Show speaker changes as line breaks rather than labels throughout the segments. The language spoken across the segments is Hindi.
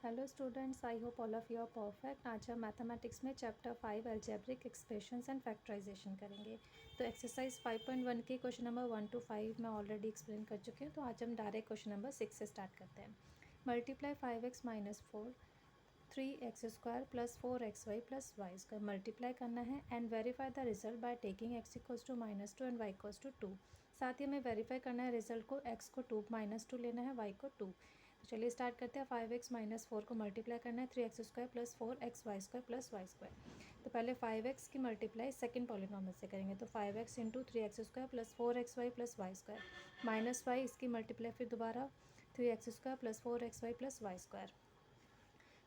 Hello students, I hope all of you are perfect. आज हम मैथमेटिक्स में chapter 5 algebraic expressions and factorisation करेंगे। तो एक्सरसाइज 5.1 के क्वेश्चन नंबर 1 to 5 मैं ऑलरेडी एक्सप्लेन कर चुकी हूँ। तो आज हम डायरेक्ट क्वेश्चन नंबर 6 से स्टार्ट करते हैं। Multiply 5x minus 4 3x square plus 4xy plus y square multiply करना है and verify the result by taking x equals to -2 and y equals to 2। साथ ही हमें वेरीफाई करना है रिजल्ट को, x को 2 -2 लेना है, y को 2। तो चलिए स्टार्ट करते हैं। 5x माइनस 4 को मल्टीप्लाई करना है 3x square plus 4xy square plus y square. तो पहले 5x की मल्टीप्लाई सेकंड पॉलीनॉमियल से करेंगे। तो 5x into 3x square plus 4xy plus y square minus y, इसकी मल्टीप्लाई फिर दोबारा 3x square plus 4xy plus y square.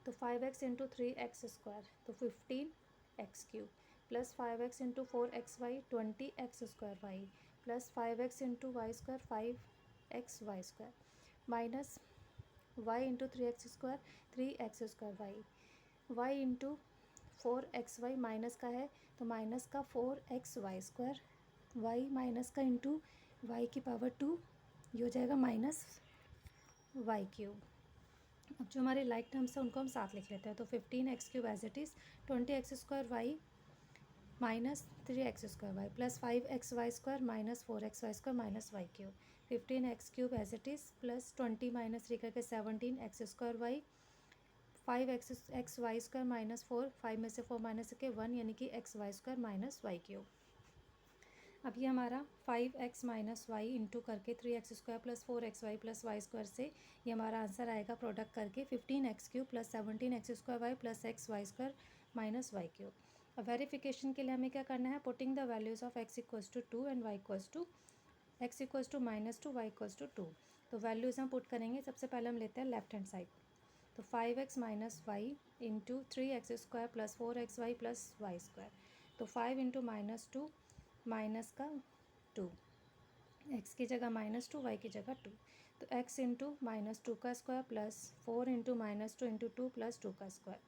तो 5x इंटू 3x स्क्वायर तो 15x cube plus 5x into 4xy 20x square y plus 5x into y square 5xy square minus y into 3x square 3x square y into 4xy minus का है तो माइनस का 4xy स्क्वायर वाई माइनस का इंटू वाई की पावर 2, ये हो जाएगा माइनस वाई क्यूब। अब जो हमारे लाइक टर्म्स है उनको हम साथ लिख लेते हैं। तो 15x cube as it is 20x square y minus 3x square y plus 5xy square minus 4xy square minus y cube. 15x cube as it is plus 20 minus 3 करके 17x square y 5x y square minus 4, 5 में से 4 माइनस करके 1 यानी कि x y square minus y cube. अब ये हमारा 5x माइनस वाई इंटू करके 3x square plus 4xy plus y square से ये हमारा आंसर आएगा प्रोडक्ट करके 15x cube plus 17x square y plus x y square minus y cube. अब वेरिफिकेशन के लिए हमें क्या करना है, putting the values of x equals to 2 and y equals to x equals to -2 y equals to 2। तो वैल्यूज़ हम पुट करेंगे। सबसे पहले हम लेते हैं लेफ्ट हैंड साइड। तो 5x minus y into 3x square plus 4xy plus y square. तो 5 इंटू -2 माइनस का 2, x की जगह -2 y की जगह 2। तो x इंटू -2 का square plus 4 into -2 into 2 plus 2 का स्क्वायर।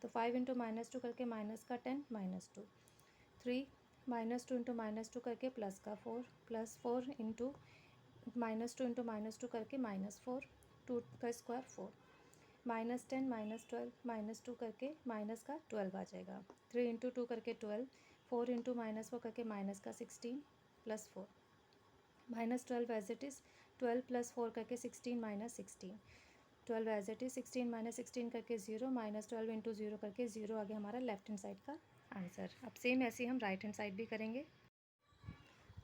तो 5 इंटू -2 करके माइनस का 10 -2, 3 -2 इंटू -2 करके प्लस का 4 प्लस 4 इंटू -2 इंटू -2 करके -4, 2 का स्क्वायर 4 -10 -12 -2 करके माइनस का 12 आ जाएगा। 3 इंटू 2 करके 12, 4 इंटू -4 करके माइनस का 16 plus 4 -12 as it is 12 plus 4 करके 16 -16, 12 एज इट इज़ 16 -16 करके 0 -12 इंटू 0 करके 0 आ गया हमारा लेफ्ट हैंड साइड का आंसर। अब सेम ऐसे ही हम राइट हैंड साइड भी करेंगे।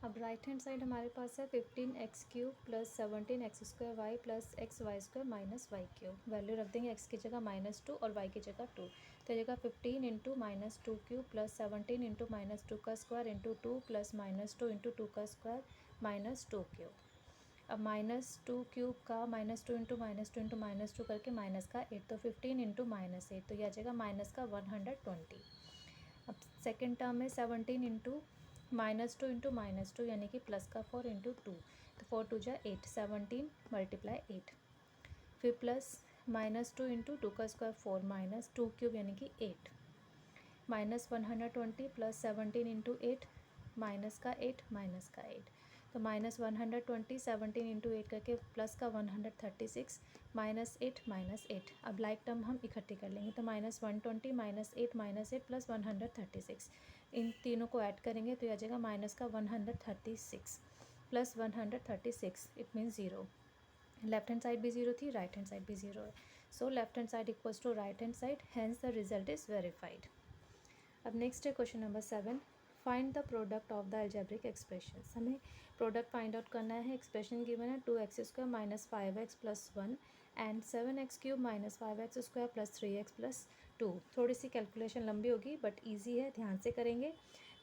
अब राइट हैंड साइड हमारे पास है 15x cube plus 17x square y plus x y square minus y cube. Value रख देंगे x की जगह -2 और y की जगह 2। तो जगह 15 इंटू -2 क्यूब प्लस 17 इंटू -2 का स्क्वायर इंटू 2 प्लस -2 इंटू 2 का स्क्वायर -2 क्यूब। अब -2 क्यूब का -2 इंटू -2 इंटू -2 करके माइनस का 8, तो 15 इंटू -8 तो यह आ जाएगा माइनस का 120। अब सेकेंड टर्म में 17 इंटू -2 इंटू -2 यानी कि प्लस का 4 इंटू 2, तो 4 2 जा 8, 17 मल्टीप्लाई 8। फिर प्लस -2 इंटू 2 का स्क्वायर 4 माइनस 2 क्यूब यानी कि 8 माइनस 120 प्लस 17 इंटू 8 माइनस का 8 माइनस का 8। तो -120 17 इंटू 8 करके प्लस का 136 -8 अब लाइक टर्म हम इकट्ठे कर लेंगे। तो -120 -8 प्लस 136, इन तीनों को ऐड करेंगे तो यह आ जाएगा माइनस का 136 plus 136, it means 0। Left hand side भी 0 थी, राइट हैंड साइड भी 0 है। So left hand side equals to right hand side, hence the result is verified. अब नेक्स्ट है question number 7, find the product of the algebraic expression. हमें प्रोडक्ट फाइंड आउट करना है। एक्सप्रेशन गिवन है 2x square minus 5x plus 1 and 7x cube minus 5x square plus 3x plus 2। थोड़ी सी कैलकुलेशन लंबी होगी बट ईजी है, ध्यान से करेंगे।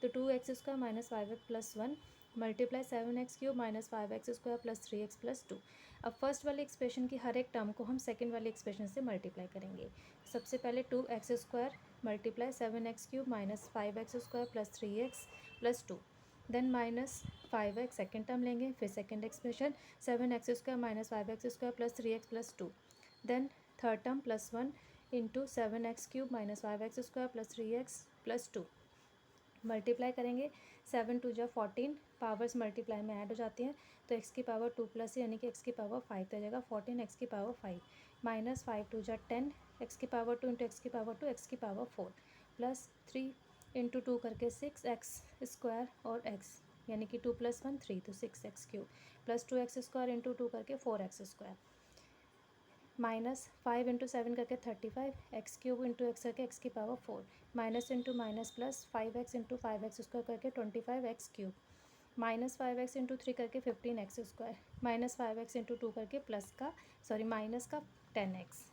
तो 2x square minus 5x plus 1 multiply 7x cube minus 5x square plus 3x plus 2। अब फर्स्ट वाले एक्सप्रेशन की हर एक टर्म को हम सेकेंड वाले एक्सप्रेशन से मल्टीप्लाई करेंगे। सबसे पहले 2x square multiply 7x cube minus 5x square plus 3x plus 2, then minus 5x second term लेंगे। फिर second expression 7x square minus 5x square plus 3x plus 2, then third term plus 1 into 7x cube minus 5x square plus 3x plus 2। Multiply करेंगे 7 2 जा 14, पावर्स मल्टीप्लाई में ऐड हो जाती हैं तो x की पावर 2 प्लस यानी कि x की पावर 5 तो जाएगा 14 x की पावर 5 माइनस 5 2 जा 10 एक्स की पावर 2 इंटू एक्स की पावर 2 एक्स की पावर 4 प्लस 3 इंटू 2 करके 6 एक्स स्क्वायर और एक्स यानी कि 2 + 1 3 तो 6x³ plus 2x square into 2 करके 4x स्क्वायर माइनस 5 इंटू 7 करके 35 x³ इंटू एक्स करके एक्स की power 4 minus into minus plus 5x into 5x square करके 25x³ माइनस 5x इंटू 3 करके 15x square minus 5x into 2 करके माइनस का 10x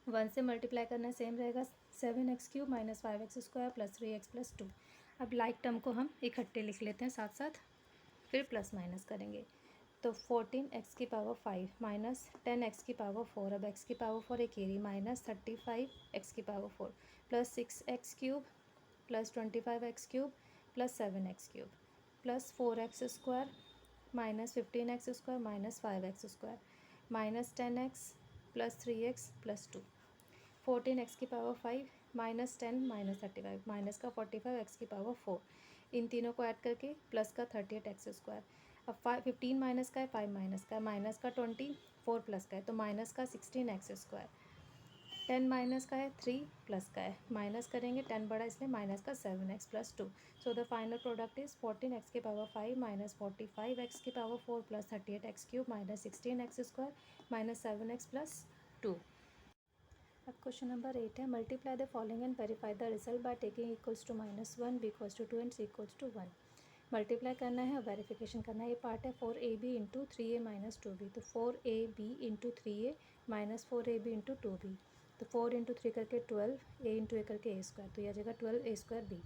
1 से मल्टीप्लाई करना सेम रहेगा 7x³ minus 5x square plus 3x plus 2। अब लाइक टर्म को हम इकट्ठे लिख लेते हैं साथ साथ, फिर प्लस माइनस करेंगे। तो 14x की पावर 5 माइनस 10x की पावर 4, अब x की पावर 4 एक एरी माइनस 35x की power 4 plus 6x³ plus 25x³ plus 7x³ plus 4x square minus 15x square minus 5x square minus 10x plus 3x plus 2 14x की पावर 5 माइनस 10 माइनस 35 माइनस का 45x की पावर 4 इन तीनों को ऐड करके प्लस का 38x स्क्वायर। अब 15 माइनस का है 5 माइनस का है माइनस का 20 4 प्लस का है तो माइनस का 16x स्क्वायर 10 माइनस का है 3 प्लस का है माइनस करेंगे 10 बड़ा इसलिए माइनस का 7x plus 2। So the final product is 14x की पावर 5 माइनस 45x की power 4 plus 38x³ minus 16x square minus 7x plus 2। अब क्वेश्चन नंबर 8 है multiply the following and verify the result by taking equals to -1 b equals to 2 and c equals to 1। Multiply करना है और वेरिफिकेशन करना है। ये पार्ट है 4ab into 3a minus 2b, तो 4ab into 3a minus 4ab into 2b, तो 4 इंटू 3 करके 12 a इंटू a करके a स्क्वायर, तो यह जगह 12a square b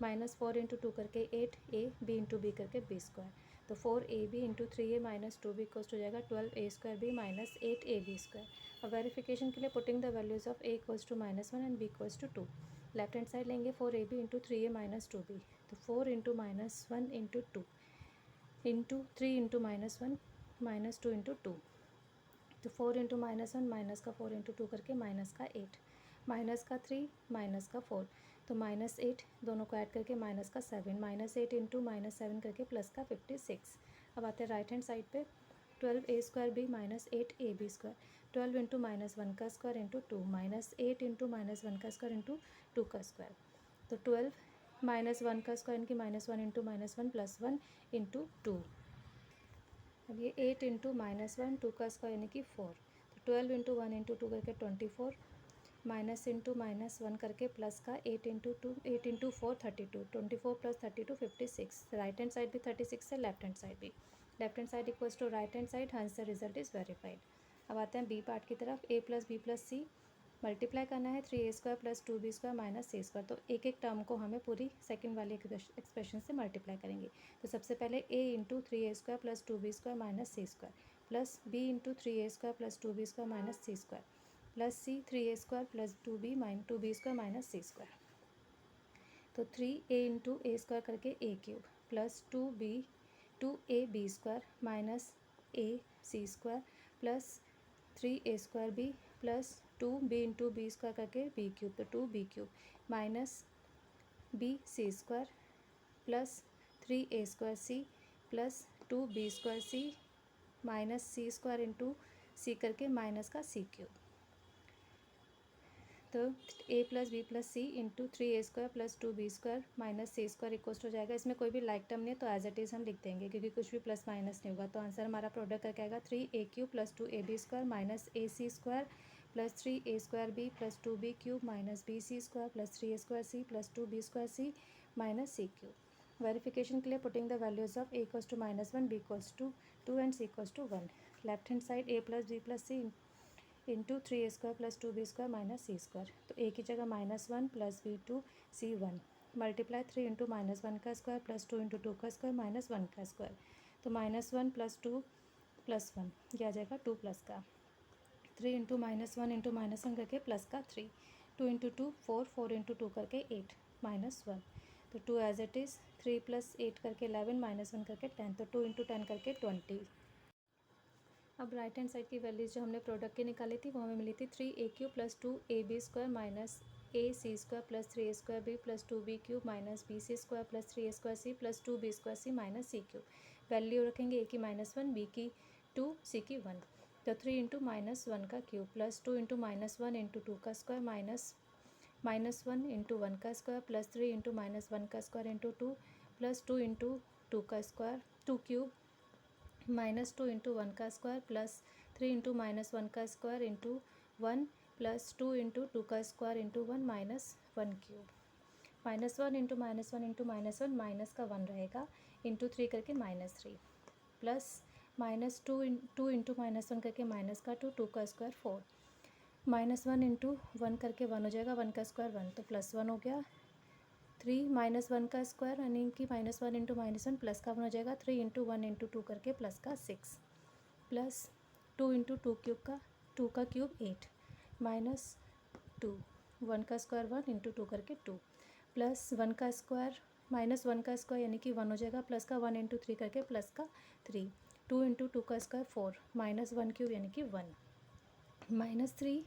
minus 4 into 2 करके 8a b इंटू b करके b स्क्वायर, तो 4ab into 3a minus 2b equals to जाएगा 12a square b minus 8ab square. और वेरिफिकेशन के लिए putting the values of a equals to -1 and b equals to 2। Left hand side लेंगे 4ab into 3a minus 2b, तो 4 into -1 into 2 into 3 into -1 minus 2 into 2, तो 4 इंटू -1 माइनस का 4 इंटू 2 करके माइनस का 8 माइनस का 3 माइनस का 4, तो -8 दोनों को ऐड करके माइनस का 7 -8 इंटू -7 करके प्लस का 56। अब आते हैं राइट हैंड साइड पे 12a square b minus 8ab square 12 into -1 का स्क्वायर इंटू 2 माइनस 8 इंटू -1 का स्क्वायर इंटू 2 का स्क्वायर, तो 12 -1 का स्क्वायर इनकी -1 इंटू -1 प्लस 1 इंटू 2। अब ये 8 इंटू -1 2 का स्क्वायर यानी कि 4, तो 12 इंटू 1 इंटू 2 करके 24 माइनस इंटू -1 करके प्लस का 8 into 2 8 into 4 32 24 plus 32 56। Right hand side भी 36 है, लेफ्ट हैंड साइड भी, left hand side equals to right hand side, hence the result is verified. अब आते हैं बी पार्ट की तरफ। a plus B plus c multiply करना है 3a square plus 2b square minus c square, तो एक एक टर्म को हमें पूरी सेकंड वाली एक्सप्रेशन से मल्टीप्लाई करेंगे। तो सबसे पहले a into 3a square plus 2b square minus c square plus b into 3a square plus 2b square minus c square plus c 3a square plus 2b square minus c square, तो 3a इंटू a स्क्वायर करके a³ plus 2ab square minus a c square plus 3a square b plus 2b into b square करके b³ तो 2b³ minus b c square plus 3a square c plus 2b square c minus c square into c करके माइनस का c³, तो a plus B plus C into 3a square plus 2b square minus c square equals हो जाएगा। इसमें कोई भी लाइक टर्म नहीं है तो एज इट इज़ हम लिख देंगे क्योंकि कुछ भी प्लस माइनस नहीं होगा, तो आंसर हमारा प्रोडक्ट करके आएगा 3a³ plus 2ab square minus ac square plus 3a square b plus 2b³ minus bc square plus 3a square c plus 2b square c minus c³। Verification के लिए putting the values of a equals to -1 b equals to 2 and c equals to 1। Left hand side a plus B plus C into 3a square plus 2b square minus c square, तो a की जगह -1 plus b2 c1 multiply 3 into -1 का स्क्वायर प्लस 2 इंटू 2 का स्क्वायर माइनस 1 का स्क्वायर, तो -1 प्लस 2 प्लस 1 यह आ जाएगा 2 प्लस का 3 इंटू -1 इंटू -1 करके प्लस का 3 2 इंटू 2 4 4 इंटू 2 करके 8 -1, तो 2 एज इट इज़ 3 प्लस 8 करके 11 -1 करके 10, तो 2 इंटू 10 करके 20। अब राइट हैंड साइड की वैल्यूज़ जो हमने प्रोडक्ट की निकाली थी वो हमें मिली थी 3a³ plus 2ab square minus ac square plus 3a square b plus 2b³ minus bc square plus 3a square c plus 2b square c minus c³। Value रखेंगे a की -1 b की 2 c की 1। तो 3 इंटू -1 का क्यूब प्लस 2 इंटू -1 इंटू 2 का स्क्वायर -1 इंटू 1 का स्क्वायर प्लस 3 इंटू -1 का स्क्वायर इंटू 2 प्लस 2 इंटू 2 का स्क्वायर 2 क्यूब -2 इंटू 1 का स्क्वायर प्लस 3 इंटू -1 का स्क्वायर इंटू 1 प्लस 2 इंटू 2 का square into 1 -1 cube -1 into -1 into -1 minus का 1 रहेगा इंटू 3 करके -3 प्लस -2 इंटू -1 करके माइनस का 2 का स्क्वायर 4 -1 इंटू 1 करके 1 हो जाएगा 1 का स्क्वायर 1 तो +1 हो गया 3 -1 का स्क्वायर यानी कि -1 इंटू -1 प्लस का 1 हो जाएगा 3 इंटू 1 इंटू 2 करके प्लस का 6 प्लस 2 इंटू 2 का क्यूब 8 -2 1 का स्क्वायर 1 इंटू 2 करके 2 प्लस 1 का स्क्वायर -1 का स्क्वायर यानी कि 1 हो जाएगा प्लस का 1 इंटू 3 करके प्लस का 3 2 इंटू 2 का स्क्वायर 4 -1 क्यूब यानी कि 1 -3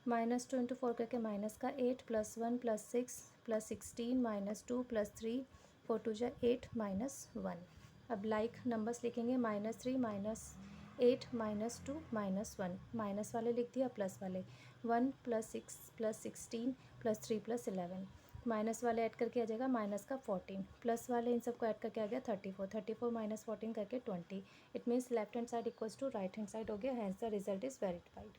-2 इंटू 4 करके माइनस का 8 प्लस 1 प्लस 6 प्लस 16 -2 प्लस 3 4 2 जा 8 -1 अब लाइक नंबर्स लिखेंगे -3 -8 -2 -1 माइनस वाले लिख दिया प्लस वाले 1 plus 6 plus 16 plus 3 plus 11 minus वाले ऐड करके आ जाएगा माइनस का 14 प्लस वाले इन सबको ऐड करके आ गया 34 माइनस 14 करके 20 it means left hand side equals to right hand side हो गया hence the result is verified.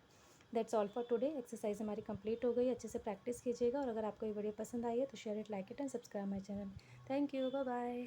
That's all for today. Exercise हमारी कंप्लीट हो गई, अच्छे से प्रैक्टिस कीजिएगा और अगर आपको ये वीडियो पसंद आई है तो share it, like it and subscribe my channel. Thank you, bye bye.